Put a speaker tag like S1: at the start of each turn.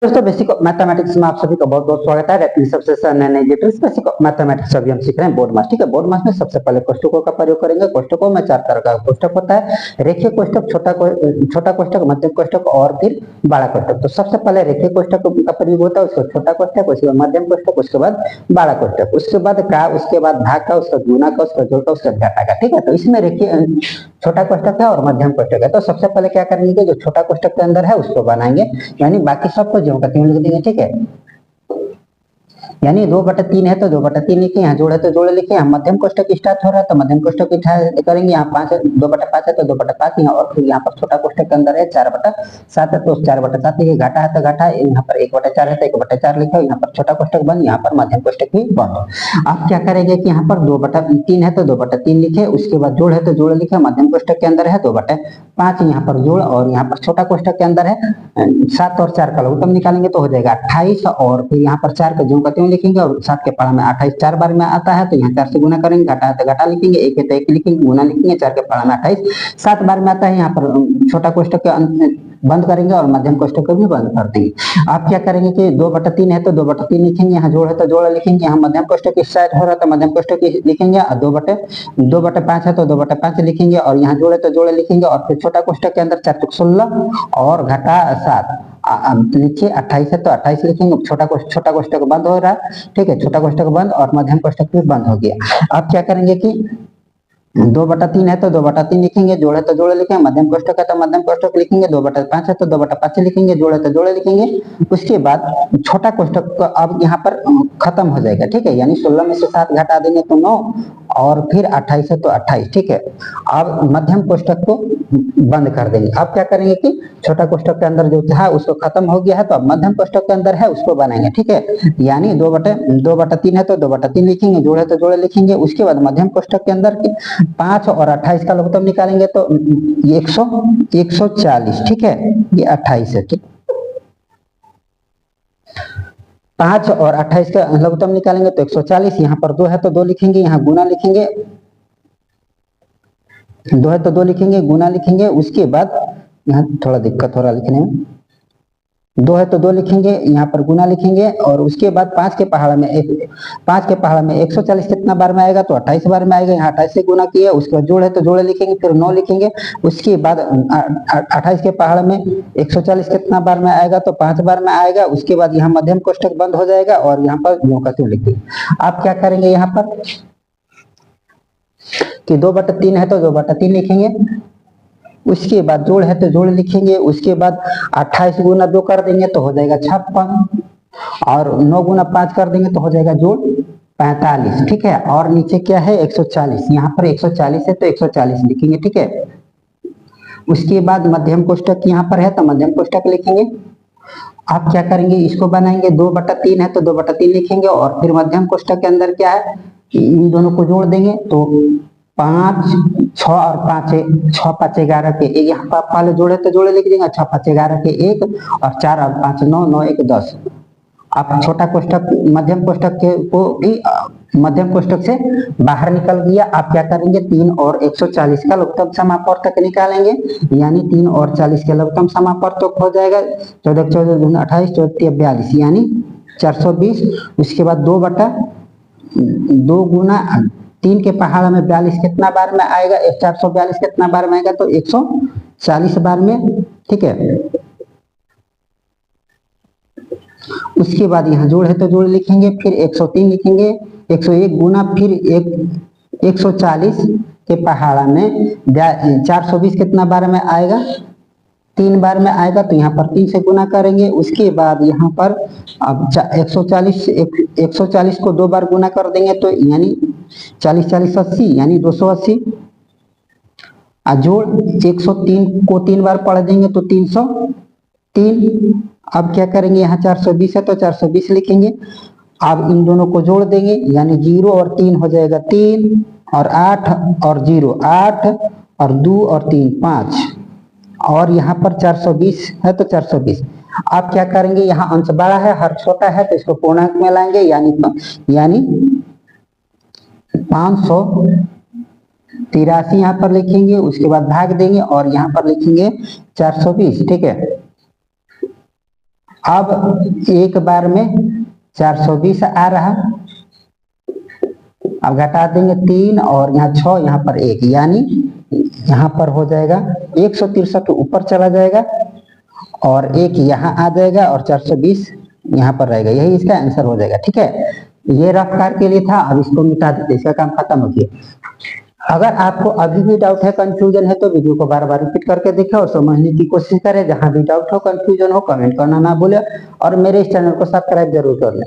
S1: दोस्तों basic mathematics में आप सभी का बहुत बहुत स्वागत है। Rapid subtraction and algebra basic mathematics अभी हम सीख रहे हैं बोर्ड मास। ठीक है, बोर्ड मास में सबसे पहले कोष्टकों का प्रयोग करेंगे। कोष्टकों में चार तरह का कोष्टक होता है, रेखीय कोष्टक, छोटा कोष्टक, मध्यम कोष्टक और फिर बड़ा कोष्टक। तो सबसे पहले रेखीय कोष्टक का प्रयोग होता है, उसको छोटा कोष्टक, उसके बाद मध्यम कोष्टक, उसके बाद बड़ा कोष्टक, उसके बाद का, उसके बाद भाग का, उसका गुणा का, उसका जोड़ का, उसका घटा का। ठीक है, तो इसमें रेखीय छोटा कोष्टक है और मध्यम कोष्टक है। तो सबसे पहले क्या करेंगे, जो छोटा कोष्टक के अंदर है उसको बनाएंगे, यानी बाकी सबको ज्यों का त्यों लिख देंगे। ठीक है, यानी 2/3 है तो 2/3 लिखे, यहाँ जोड़ है तो जोड़ लिखे। यहाँ मध्यम कोष्टक स्टार्ट हो रहा है तो मध्यम कोष्टक करेंगे। यहाँ 2/5 है तो 2/5 यहाँ, और फिर यहाँ पर छोटा कोष्टक के अंदर है 4/7 है तो 4/7 लिखे। घाटा है तो घाटा, यहाँ पर 1/4 है तो 1/4 लिखे। यहाँ पर छोटा कोष्टक बंद, यहाँ पर मध्यम कोष्टक भी बंद। आप क्या करेंगे कि यहाँ पर 2/3 है तो 2/3 लिखे, उसके बाद जोड़ है तो जोड़ लिखे। मध्यम कोष्टक के अंदर है 2/5 यहाँ पर जोड़, और यहाँ पर छोटा कोष्टक के अंदर है 7 और 4 का लघुत्तम निकालेंगे तो हो जाएगा 28, और फिर यहाँ पर 4 का ज्यों का त्यों लिखेंगे, और 7 के पढ़ा में 28 4 बार में आता है तो यहाँ 4 से गुना करेंगे। घटा है तो घटा लिखेंगे, 1 है तो 1 लिखेंगे, गुना लिखेंगे। 4 के पढ़ा में 28 7 बार में आता है। यहाँ पर छोटा कोष्टक के बंद करेंगे और मध्यम कोष्टक को भी बंद कर देंगे। आप क्या करेंगे कि 2/3 है तो 2/3 लिखेंगे, यहाँ जोड़ है तो जोड़ लिखेंगे। यहाँ मध्यम कोष्टक इस साइड हो रहा है तो मध्यम कोष्टक लिखेंगे, और 2/5 है तो 2/5 लिखेंगे, और यहाँ जोड़ है तो जोड़ लिखेंगे। और फिर छोटा कोष्टक के अंदर 4 × 16 और घटा 7 लिखिए। 28 है तो 28 लिखेंगे। छोटा कोष्टक बंद हो रहा है। ठीक है, छोटा कोष्टक बंद और मध्यम कोष्टक भी बंद हो गया। आप क्या करेंगे कि 2/3 है तो 2/3 लिखेंगे, जोड़ है तो जोड़ लिखेंगे। मध्यम कोष्टक है तो मध्यम कोष्टक लिखेंगे। 2/5 है तो 2/5 लिखेंगे, जोड़ है तो जोड़ लिखेंगे। उसके बाद छोटा कोष्टक अब यहाँ पर खत्म हो जाएगा। ठीक है, यानी 16 में से 7 घटा देंगे तो 9, और फिर 28 है तो 28। ठीक है, अब मध्यम कोष्टक को बंद कर देंगे। अब क्या करेंगे कि छोटा कोष्टक के अंदर जो था उसको खत्म हो गया है तो अब मध्यम कोष्टक के अंदर है उसको बनाएंगे। ठीक है, यानी 2/3 है तो 2/3 लिखेंगे, जोड़ है तो जोड़ लिखेंगे। उसके बाद मध्यम कोष्टक के अंदर 5 और 28 का लघुत्तम निकालेंगे तो 140। ठीक है, ये 28 है। ठीक, 5 और 28 का लघुत्तम निकालेंगे तो 140। यहाँ पर 2 है तो 2 लिखेंगे, यहाँ गुना लिखेंगे। 2 है तो 2 लिखेंगे, गुना लिखेंगे। उसके बाद यहाँ थोड़ा दिक्कत हो रहा लिखने में, 2 है तो 2 लिखेंगे, यहाँ पर गुना लिखेंगे। और उसके बाद 5 के पहाड़ में 140 कितना बार में आएगा तो 28 बार में आएगा। यहाँ 28 से गुना किया, उसके बाद जोड़ है तो जोड़ लिखेंगे, फिर 9 लिखेंगे। उसके बाद 28 के पहाड़ में 140 कितना बार में आएगा तो 5 बार में आएगा। उसके बाद यहाँ मध्यम कोष्टक बंद हो जाएगा और यहाँ पर ज्यों का त्यों लिखेंगे। आप क्या करेंगे यहाँ पर कि 2/3 है तो 2/3 लिखेंगे। उसके बाद जोड़ है तो जोड़ लिखेंगे। उसके बाद 28 गुना 2 कर देंगे तो हो जाएगा 56, और 9 गुना 5 कर देंगे तो हो जाएगा जोड़ 45। ठीक है, और नीचे क्या है 140, यहाँ पर 140 है तो 140 लिखेंगे। ठीक है, उसके बाद मध्यम कोष्टक यहाँ पर है तो मध्यम कोष्टक लिखेंगे। आप क्या करेंगे, इसको बनाएंगे। 2/3 है तो 2/3 लिखेंगे, और फिर मध्यम कोष्टक के अंदर क्या है, इन दोनों को जोड़ देंगे तो 5 6 और 5 6 5 11 के एक, यहाँ पर पहले जोड़े तो जोड़े लिख देंगे। 6 5 11 के 1, और 4 और 5 9 9 1 10। आप छोटा कोष्टक मध्यम कोष्टक के को भी मध्यम कोष्टक से बाहर निकल गया। आप क्या करेंगे, 3 और 140 का लघुत्तम समापवर्तक निकालेंगे, यानी 3 और 40 के लघुत्तम समापवर्तक हो जाएगा 14 14 दूनी 28 14 42, यानी 420। उसके बाद 2/2 गुना 3 के पहाड़ में 42 कितना बार में आएगा, 442 कितना बार में आएगा तो 140 बार में। ठीक है, उसके बाद यहाँ जोड़ है तो जोड़ लिखेंगे, फिर 103 लिखेंगे। 101 गुना फिर 140 के पहाड़ा में 420 कितना बार में आएगा, 3 बार में आएगा तो यहाँ पर 3 से गुना करेंगे। उसके बाद यहाँ पर अब 140 को 2 बार गुना कर देंगे तो यानी 40 40 80, यानी 280। जोड़ 103 को 3 बार पढ़ देंगे तो 303। अब क्या करेंगे, यहाँ 420 है तो 420 लिखेंगे। अब इन दोनों को जोड़ देंगे, यानी 0 और 3 हो जाएगा 3, और 8 और 0 8, और 2 और 3 5, और यहाँ पर 420 है तो 420। आप क्या करेंगे, यहाँ अंश बड़ा है, हर छोटा है तो इसको पूर्णांक में लाएंगे, यानी 583 यहाँ पर लिखेंगे। उसके बाद भाग देंगे और यहाँ पर लिखेंगे 420। ठीक है, अब एक बार में 420 आ रहा, अब घटा देंगे 3 और यहाँ 6, यहाँ पर 1, यानी यहाँ पर हो जाएगा 163 ऊपर चला जाएगा और 1 यहाँ आ जाएगा और 420 यहाँ पर रहेगा, यही इसका आंसर हो जाएगा। ठीक है, ये रफ कार के लिए था, अब इसको मिटा देते, इसका काम खत्म हो गया। अगर आपको अभी भी डाउट है, कंफ्यूजन है, तो वीडियो को बार बार रिपीट करके देखें और समझने की कोशिश करें। जहां भी डाउट हो, कंफ्यूजन हो, कमेंट करना ना भूलें और मेरे इस चैनल को सब्सक्राइब जरूर कर लें।